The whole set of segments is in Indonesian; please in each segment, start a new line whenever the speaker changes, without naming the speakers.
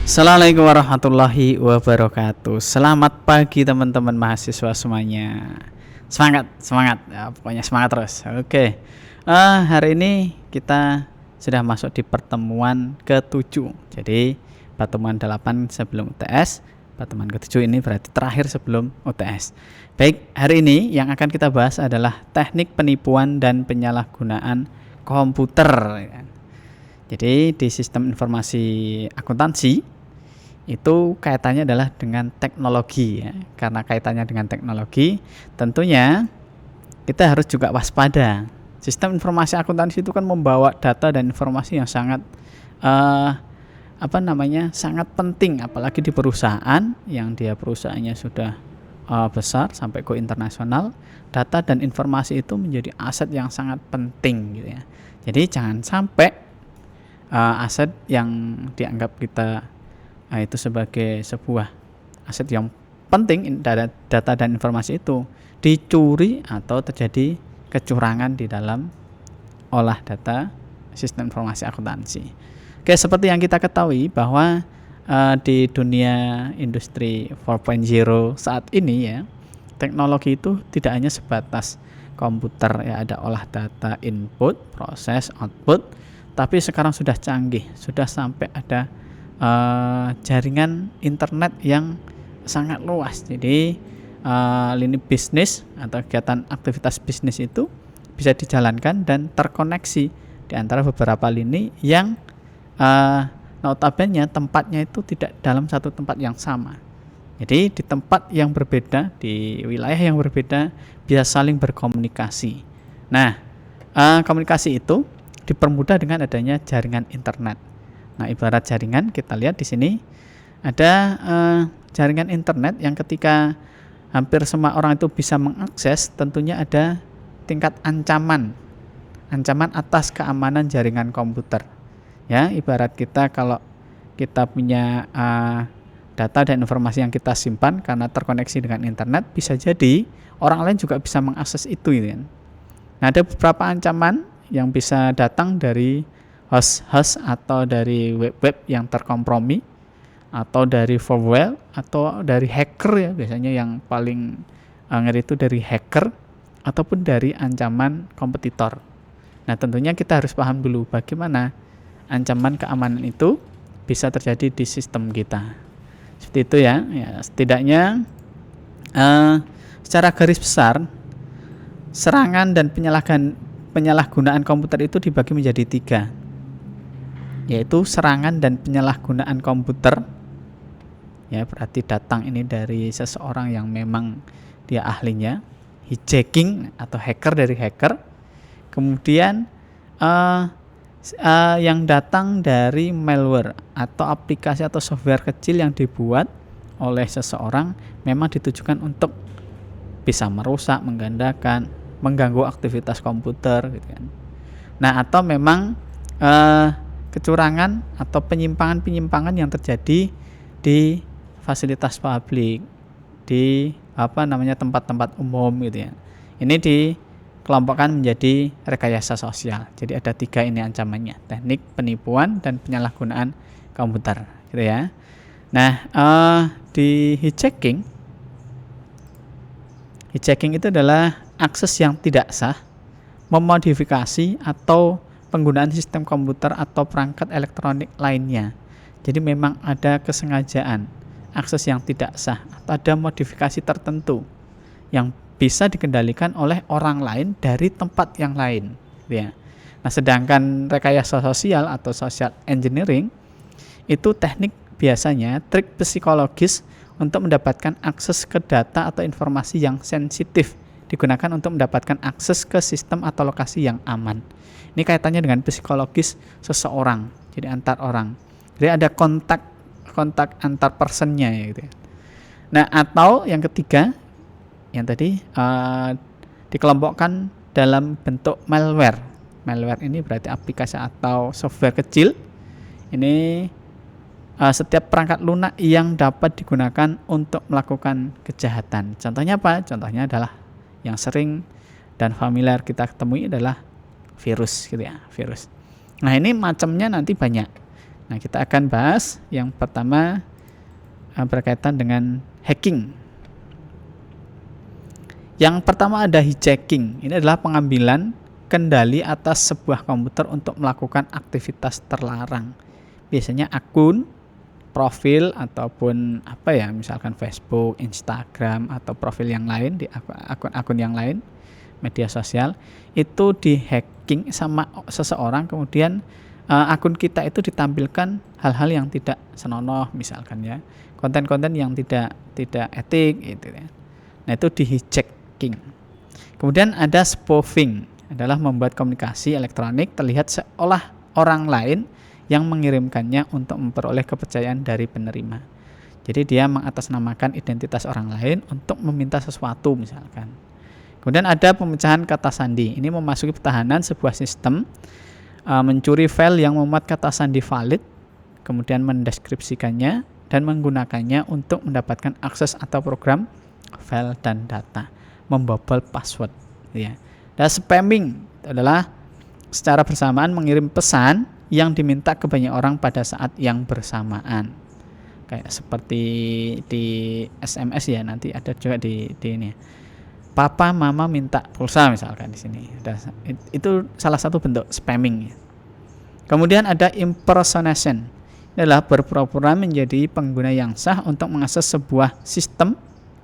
Assalamualaikum warahmatullahi wabarakatuh. Selamat pagi teman-teman mahasiswa semuanya. Semangat, semangat. Ya, pokoknya semangat terus. Oke. Hari ini kita sudah masuk di pertemuan ke-7. Jadi pertemuan 8 sebelum UTS. Pertemuan ke-7 ini berarti terakhir sebelum UTS. Baik, hari ini yang akan kita bahas adalah teknik penipuan dan penyalahgunaan komputer. Jadi di sistem informasi akuntansi itu kaitannya adalah dengan teknologi ya. Karena kaitannya dengan teknologi, tentunya kita harus juga waspada. Sistem informasi akuntansi itu kan membawa data dan informasi yang sangat sangat penting, apalagi di perusahaan yang dia perusahaannya sudah besar sampai go internasional. Data dan informasi itu menjadi aset yang sangat penting gitu ya. Jadi jangan sampai aset yang dianggap kita itu sebagai sebuah aset yang penting, data dan informasi itu dicuri atau terjadi kecurangan di dalam olah data sistem informasi akuntansi. Oke, seperti yang kita ketahui bahwa di dunia industri 4.0 saat ini ya, teknologi itu tidak hanya sebatas komputer ya, ada olah data input, proses, output, tapi sekarang sudah canggih, sudah sampai ada jaringan internet yang sangat luas. Jadi lini bisnis atau kegiatan aktivitas bisnis itu bisa dijalankan dan terkoneksi di antara beberapa lini yang notabene tempatnya itu tidak dalam satu tempat yang sama. Jadi di tempat yang berbeda, di wilayah yang berbeda, bisa saling berkomunikasi. Nah, komunikasi itu dipermudah dengan adanya jaringan internet. Nah, ibarat jaringan, kita lihat di sini ada jaringan internet yang ketika hampir semua orang itu bisa mengakses, tentunya ada tingkat ancaman atas keamanan jaringan komputer. Ya, ibarat kita kalau kita punya data dan informasi yang kita simpan karena terkoneksi dengan internet, bisa jadi orang lain juga bisa mengakses itu gitu kan. Nah, ada beberapa ancaman yang bisa datang dari host atau dari web yang terkompromi, atau dari firewall, atau dari hacker ya, biasanya yang paling ngeri itu dari hacker ataupun dari ancaman kompetitor. Nah, tentunya kita harus paham dulu bagaimana ancaman keamanan itu bisa terjadi di sistem kita. Seperti itu ya, setidaknya secara garis besar serangan dan penyalahgunaan komputer itu dibagi menjadi 3, yaitu serangan dan penyalahgunaan komputer ya, berarti datang ini dari seseorang yang memang dia ahlinya, hijacking atau hacker dari hacker. Kemudian yang datang dari malware atau aplikasi atau software kecil yang dibuat oleh seseorang, memang ditujukan untuk bisa merusak, menggandakan, mengganggu aktivitas komputer gitu kan. Nah, atau memang kecurangan atau penyimpangan yang terjadi di fasilitas publik, di tempat-tempat umum gitu ya. Ini dikelompokkan menjadi rekayasa sosial. Jadi ada 3 ini ancamannya: teknik penipuan dan penyalahgunaan komputer gitu ya. Nah, di hijacking itu adalah akses yang tidak sah, memodifikasi atau penggunaan sistem komputer atau perangkat elektronik lainnya. Jadi memang ada kesengajaan, akses yang tidak sah, atau ada modifikasi tertentu yang bisa dikendalikan oleh orang lain dari tempat yang lain ya. Nah, sedangkan rekayasa sosial atau social engineering itu teknik, biasanya trik psikologis untuk mendapatkan akses ke data atau informasi yang sensitif, digunakan untuk mendapatkan akses ke sistem atau lokasi yang aman. Ini kaitannya dengan psikologis seseorang, jadi antar orang. Jadi ada kontak antar personnya ya gitu. Nah, atau yang ketiga, yang tadi dikelompokkan dalam bentuk malware. Malware ini berarti aplikasi atau software kecil. Ini setiap perangkat lunak yang dapat digunakan untuk melakukan kejahatan. Contohnya apa? Contohnya adalah yang sering dan familiar kita temui adalah virus gitu ya, virus. Nah, ini macamnya nanti banyak. Nah, kita akan bahas yang pertama berkaitan dengan hacking. Yang pertama ada hijacking. Ini adalah pengambilan kendali atas sebuah komputer untuk melakukan aktivitas terlarang. Biasanya akun, profil ataupun misalkan Facebook, Instagram atau profil yang lain di akun-akun yang lain, media sosial itu di-hacking sama seseorang, kemudian akun kita itu ditampilkan hal-hal yang tidak senonoh, misalkan ya, konten-konten yang tidak etik gitu ya. Nah, itu di-hijacking. Kemudian ada spoofing, adalah membuat komunikasi elektronik terlihat seolah orang lain yang mengirimkannya untuk memperoleh kepercayaan dari penerima. Jadi dia mengatasnamakan identitas orang lain untuk meminta sesuatu misalkan. Kemudian ada pemecahan kata sandi. Ini memasuki pertahanan sebuah sistem, mencuri file yang memuat kata sandi valid, kemudian mendeskripsikannya dan menggunakannya untuk mendapatkan akses atau program, file dan data, membobol password ya. Dan spamming adalah secara bersamaan mengirim pesan yang diminta ke banyak orang pada saat yang bersamaan. Kayak seperti di SMS ya, nanti ada juga di ini. Papa, mama minta pulsa misalkan di sini. Itu salah satu bentuk spamming ya. Kemudian ada impersonation. Ini adalah berpura-pura menjadi pengguna yang sah untuk mengakses sebuah sistem.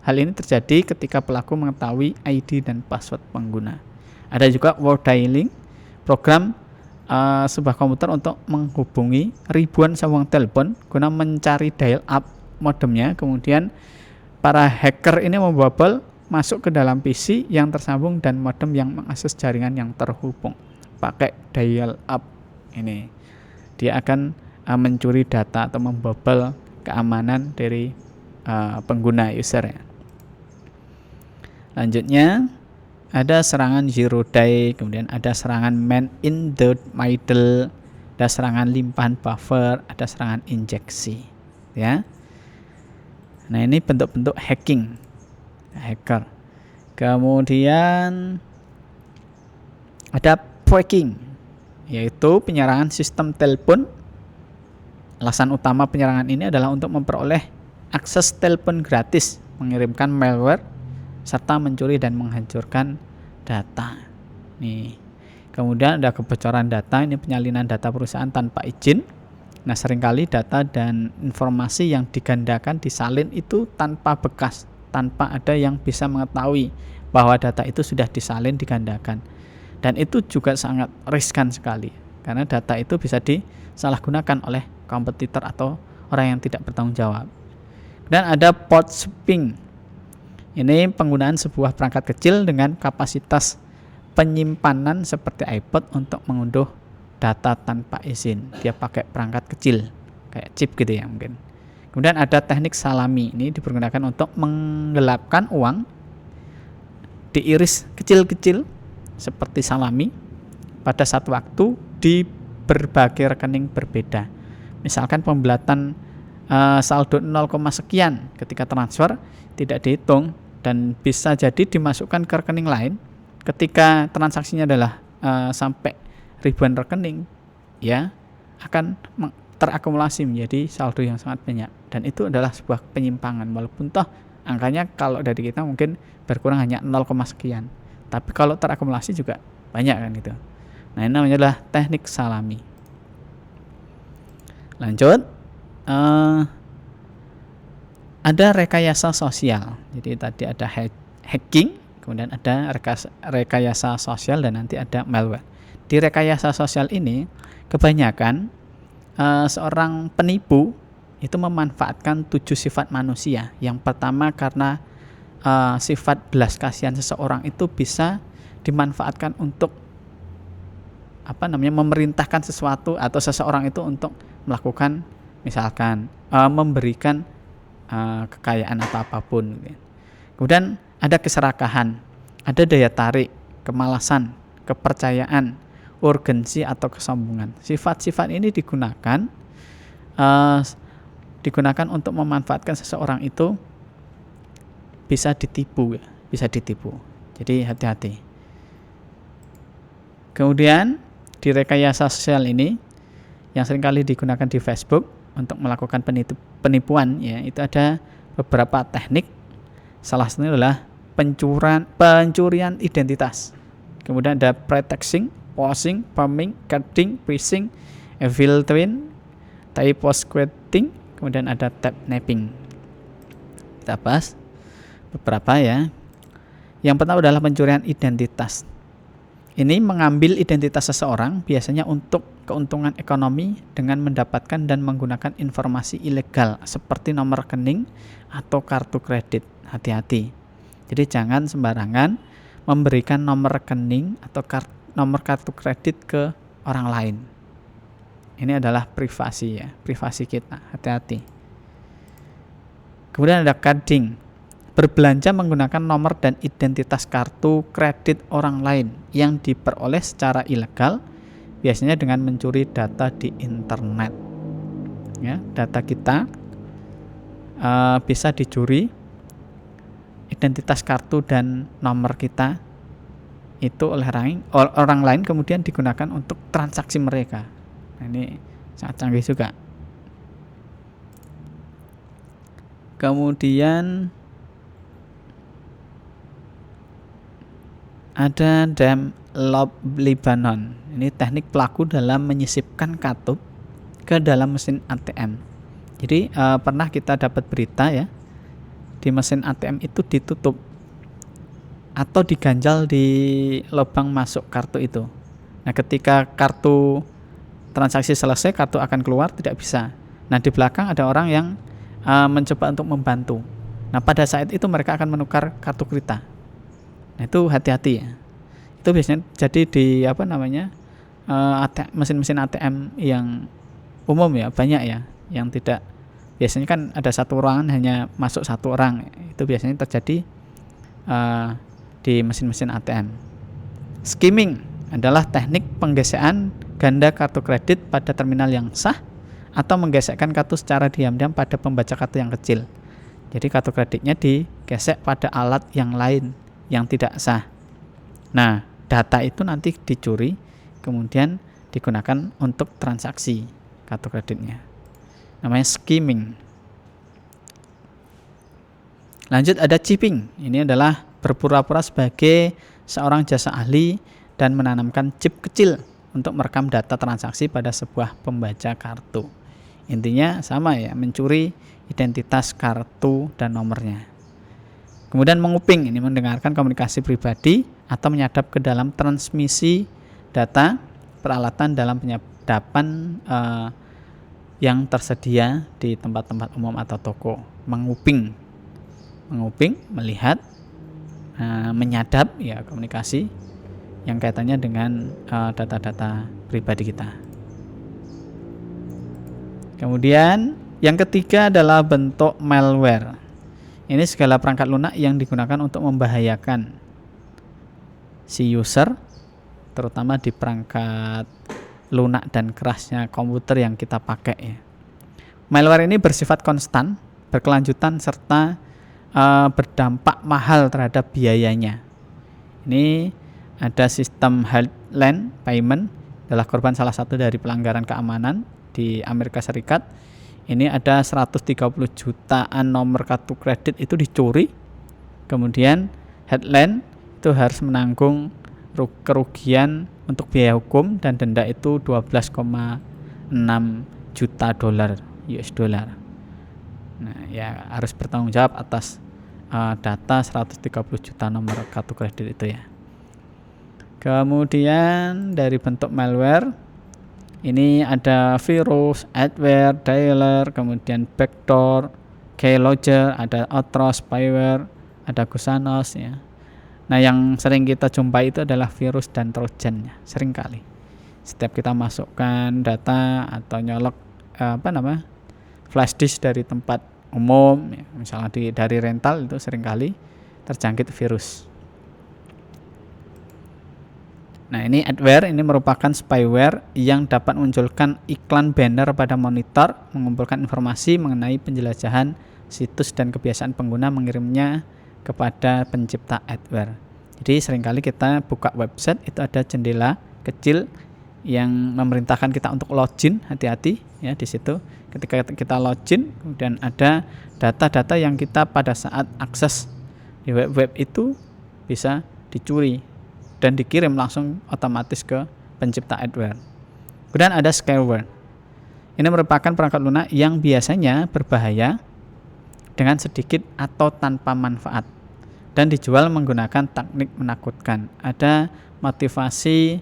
Hal ini terjadi ketika pelaku mengetahui ID dan password pengguna. Ada juga word dialing, program sebuah komputer untuk menghubungi ribuan sambungan telepon guna mencari dial up modemnya. Kemudian para hacker ini membobol masuk ke dalam PC yang tersambung dan modem yang mengakses jaringan yang terhubung pakai dial up ini. Dia akan mencuri data atau membobol keamanan dari pengguna user ya. Lanjutnya ada serangan zero day, kemudian ada serangan man in the middle, ada serangan limpahan buffer, ada serangan injeksi ya. Nah, ini bentuk-bentuk hacking hacker. Kemudian ada phishing, yaitu penyerangan sistem telepon. Alasan utama penyerangan ini adalah untuk memperoleh akses telepon gratis, mengirimkan malware serta mencuri dan menghancurkan data. Nih. Kemudian ada kebocoran data, ini penyalinan data perusahaan tanpa izin. Nah, seringkali data dan informasi yang digandakan disalin itu tanpa bekas, tanpa ada yang bisa mengetahui bahwa data itu sudah disalin digandakan. Dan itu juga sangat riskan sekali, karena data itu bisa disalahgunakan oleh kompetitor atau orang yang tidak bertanggung jawab. Dan ada port swapping. Ini penggunaan sebuah perangkat kecil dengan kapasitas penyimpanan seperti iPod untuk mengunduh data tanpa izin. Dia pakai perangkat kecil, kayak chip gitu ya mungkin. Kemudian ada teknik salami. Ini dipergunakan untuk menggelapkan uang, diiris kecil-kecil seperti salami pada satu waktu di berbagai rekening berbeda. Misalkan pembelatan saldo 0, sekian ketika transfer tidak dihitung dan bisa jadi dimasukkan ke rekening lain ketika transaksinya adalah sampai ribuan rekening ya, akan terakumulasi menjadi saldo yang sangat banyak, dan itu adalah sebuah penyimpangan walaupun toh angkanya kalau dari kita mungkin berkurang hanya 0, sekian, tapi kalau terakumulasi juga banyak kan gitu. Nah, ini namanya adalah teknik salami. Lanjut, ada rekayasa sosial. Jadi tadi ada hacking, kemudian ada rekayasa sosial, dan nanti ada malware. Di rekayasa sosial ini kebanyakan seorang penipu itu memanfaatkan 7 sifat manusia. Yang pertama karena sifat belas kasihan seseorang itu bisa dimanfaatkan untuk memerintahkan sesuatu atau seseorang itu untuk melakukan misalkan memberikan kekayaan atau apapun. Kemudian ada keserakahan, ada daya tarik, kemalasan, kepercayaan, urgensi atau kesombongan. Sifat-sifat ini digunakan untuk memanfaatkan seseorang itu bisa ditipu ya, bisa ditipu. Jadi hati-hati. Kemudian di rekayasa sosial ini yang seringkali digunakan di Facebook untuk melakukan penipuan ya, itu ada beberapa teknik. Salah satunya adalah pencurian identitas. Kemudian ada pretexting, posing, spamming, cutting, phishing, evil twin, typosquatting, kemudian ada tap napping. Kita bahas beberapa ya. Yang pertama adalah pencurian identitas. Ini mengambil identitas seseorang biasanya untuk keuntungan ekonomi dengan mendapatkan dan menggunakan informasi ilegal seperti nomor rekening atau kartu kredit. Hati-hati. Jadi jangan sembarangan memberikan nomor rekening atau nomor kartu kredit ke orang lain. Ini adalah privasi ya, privasi kita. Hati-hati. Kemudian ada carding. Berbelanja menggunakan nomor dan identitas kartu kredit orang lain yang diperoleh secara ilegal, biasanya dengan mencuri data di internet. Ya, data kita bisa dicuri, identitas kartu dan nomor kita itu oleh orang lain kemudian digunakan untuk transaksi mereka. Nah, ini sangat canggih juga. Kemudian ada Dam Lob Lebanon. Ini teknik pelaku dalam menyisipkan katup ke dalam mesin ATM. Jadi pernah kita dapat berita ya, di mesin ATM itu ditutup atau diganjal di lubang masuk kartu itu. Nah, ketika kartu transaksi selesai, kartu akan keluar, tidak bisa. Nah, di belakang ada orang yang mencoba untuk membantu. Nah, pada saat itu mereka akan menukar kartu kita. Nah, itu hati-hati ya. Itu biasanya jadi di mesin-mesin ATM yang umum ya, banyak ya, yang tidak, biasanya kan ada satu ruangan hanya masuk satu orang. Itu biasanya terjadi di mesin-mesin ATM. Skimming adalah teknik penggesekan ganda kartu kredit pada terminal yang sah atau menggesekkan kartu secara diam-diam pada pembaca kartu yang kecil. Jadi kartu kreditnya digesek pada alat yang lain yang tidak sah. Nah, data itu nanti dicuri, kemudian digunakan untuk transaksi kartu kreditnya. Namanya skimming. Lanjut ada chipping. Ini adalah berpura-pura sebagai seorang jasa ahli dan menanamkan chip kecil untuk merekam data transaksi pada sebuah pembaca kartu. Intinya sama ya, mencuri identitas kartu dan nomornya. Kemudian menguping, ini mendengarkan komunikasi pribadi atau menyadap ke dalam transmisi data peralatan dalam penyadapan yang tersedia di tempat-tempat umum atau toko. Menguping, melihat, menyadap ya, komunikasi yang kaitannya dengan data-data pribadi kita. Kemudian yang ketiga adalah bentuk malware. Ini segala perangkat lunak yang digunakan untuk membahayakan si user, terutama di perangkat lunak dan kerasnya komputer yang kita pakai ya. Malware ini bersifat konstan, berkelanjutan, serta berdampak mahal terhadap biayanya. Ini ada sistem Heartland Payment, adalah korban salah satu dari pelanggaran keamanan di Amerika Serikat. Ini ada 130 jutaan nomor kartu kredit itu dicuri. Kemudian Heartland itu harus menanggung kerugian untuk biaya hukum dan denda itu 12,6 juta dolar US dollar. Nah, ya harus bertanggung jawab atas data 130 juta nomor kartu kredit itu ya. Kemudian dari bentuk malware ini ada virus, adware, dialer, kemudian backdoor, keylogger, ada outros, spyware, ada gusanos ya. Nah, yang sering kita jumpai itu adalah virus dan trojan ya, sering kali. Setiap kita masukkan data atau nyolok flash disk dari tempat umum ya, misalnya dari rental, itu sering kali terjangkit virus. Nah, ini adware, ini merupakan spyware yang dapat munculkan iklan banner pada monitor, mengumpulkan informasi mengenai penjelajahan situs dan kebiasaan pengguna mengirimnya kepada pencipta adware. Jadi seringkali kita buka website itu ada jendela kecil yang memerintahkan kita untuk login, hati-hati ya di situ. Ketika kita login, kemudian ada data-data yang kita pada saat akses di web itu bisa dicuri dan dikirim langsung otomatis ke pencipta adware. Kemudian ada spyware. Ini merupakan perangkat lunak yang biasanya berbahaya dengan sedikit atau tanpa manfaat dan dijual menggunakan teknik menakutkan. Ada motivasi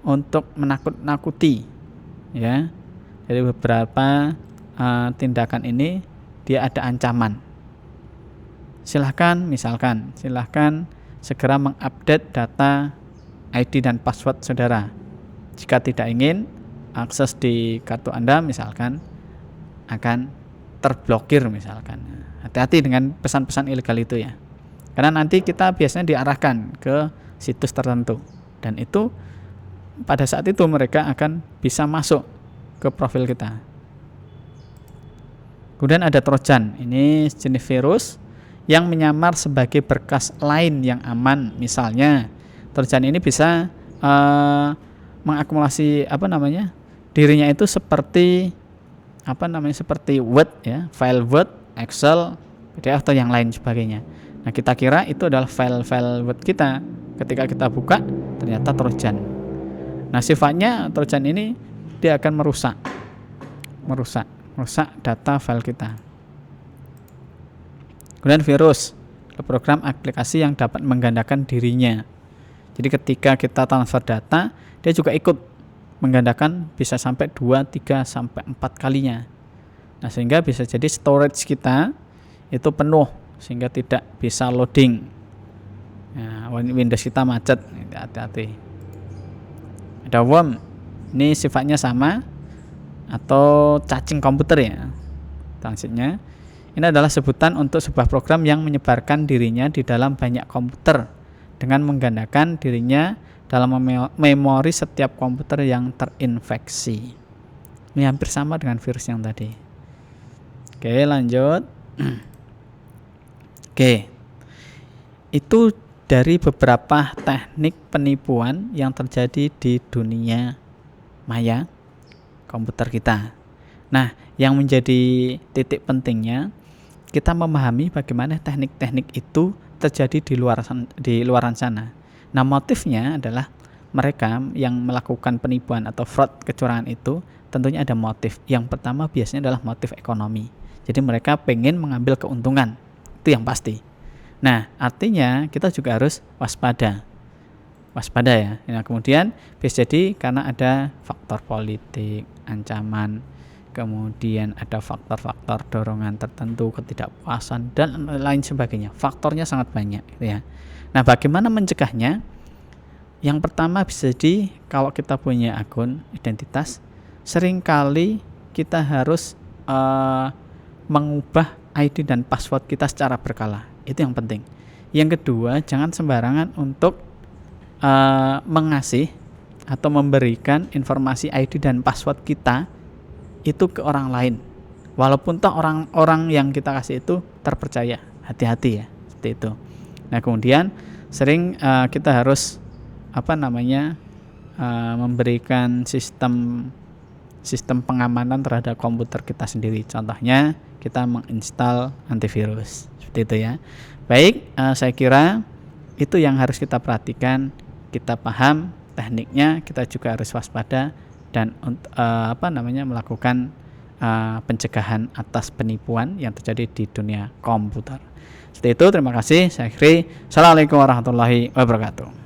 untuk menakut-nakuti ya. Dari beberapa tindakan ini dia ada ancaman. Silahkan segera mengupdate data ID dan password saudara. Jika tidak ingin akses di kartu Anda misalkan akan terblokir misalkan. Hati-hati dengan pesan-pesan ilegal itu ya. Karena nanti kita biasanya diarahkan ke situs tertentu dan itu pada saat itu mereka akan bisa masuk ke profil kita. Kemudian ada Trojan. Ini jenis virus yang menyamar sebagai berkas lain yang aman. Misalnya Trojan ini bisa mengakumulasi dirinya itu seperti seperti Word ya, file Word, Excel, PDF atau yang lain sebagainya. Nah, kita kira itu adalah file-file Word kita. Ketika kita buka ternyata Trojan. Nah, sifatnya Trojan ini dia akan merusak data file kita. Kemudian virus, program aplikasi yang dapat menggandakan dirinya. Jadi ketika kita transfer data, dia juga ikut menggandakan bisa sampai 2, 3, sampai 4 kalinya. Nah, sehingga bisa jadi storage kita itu penuh sehingga tidak bisa loading. Nah, Windows kita macet, hati-hati. Ada worm, ini sifatnya sama atau cacing komputer ya. Maksudnya ini adalah sebutan untuk sebuah program yang menyebarkan dirinya di dalam banyak komputer dengan menggandakan dirinya dalam memori setiap komputer yang terinfeksi. Ini hampir sama dengan virus yang tadi. Oke, lanjut. Oke. Itu dari beberapa teknik penipuan yang terjadi di dunia maya komputer kita. Nah, yang menjadi titik pentingnya kita memahami bagaimana teknik-teknik itu terjadi di luaran sana. Nah, motifnya adalah mereka yang melakukan penipuan atau fraud kecurangan itu tentunya ada motif. Yang pertama biasanya adalah motif ekonomi. Jadi mereka pengen mengambil keuntungan. Itu yang pasti. Nah, artinya kita juga harus waspada ya. Nah, kemudian bisa jadi karena ada faktor politik, ancaman, kemudian ada faktor-faktor dorongan tertentu, ketidakpuasan dan lain sebagainya. Faktornya sangat banyak ya. Nah, bagaimana mencegahnya? Yang pertama bisa jadi kalau kita punya akun identitas, seringkali kita harus mengubah ID dan password kita secara berkala. Itu yang penting. Yang kedua, jangan sembarangan untuk mengasih atau memberikan informasi ID dan password kita itu ke orang lain. Walaupun toh orang-orang yang kita kasih itu terpercaya. Hati-hati ya, seperti itu. Nah, kemudian sering kita harus memberikan sistem pengamanan terhadap komputer kita sendiri. Contohnya kita menginstal antivirus seperti itu ya. Baik, saya kira itu yang harus kita perhatikan. Kita paham tekniknya, kita juga harus waspada dan melakukan pencegahan atas penipuan yang terjadi di dunia komputer. Seperti itu, terima kasih. Saya akhiri. Assalamualaikum warahmatullahi wabarakatuh.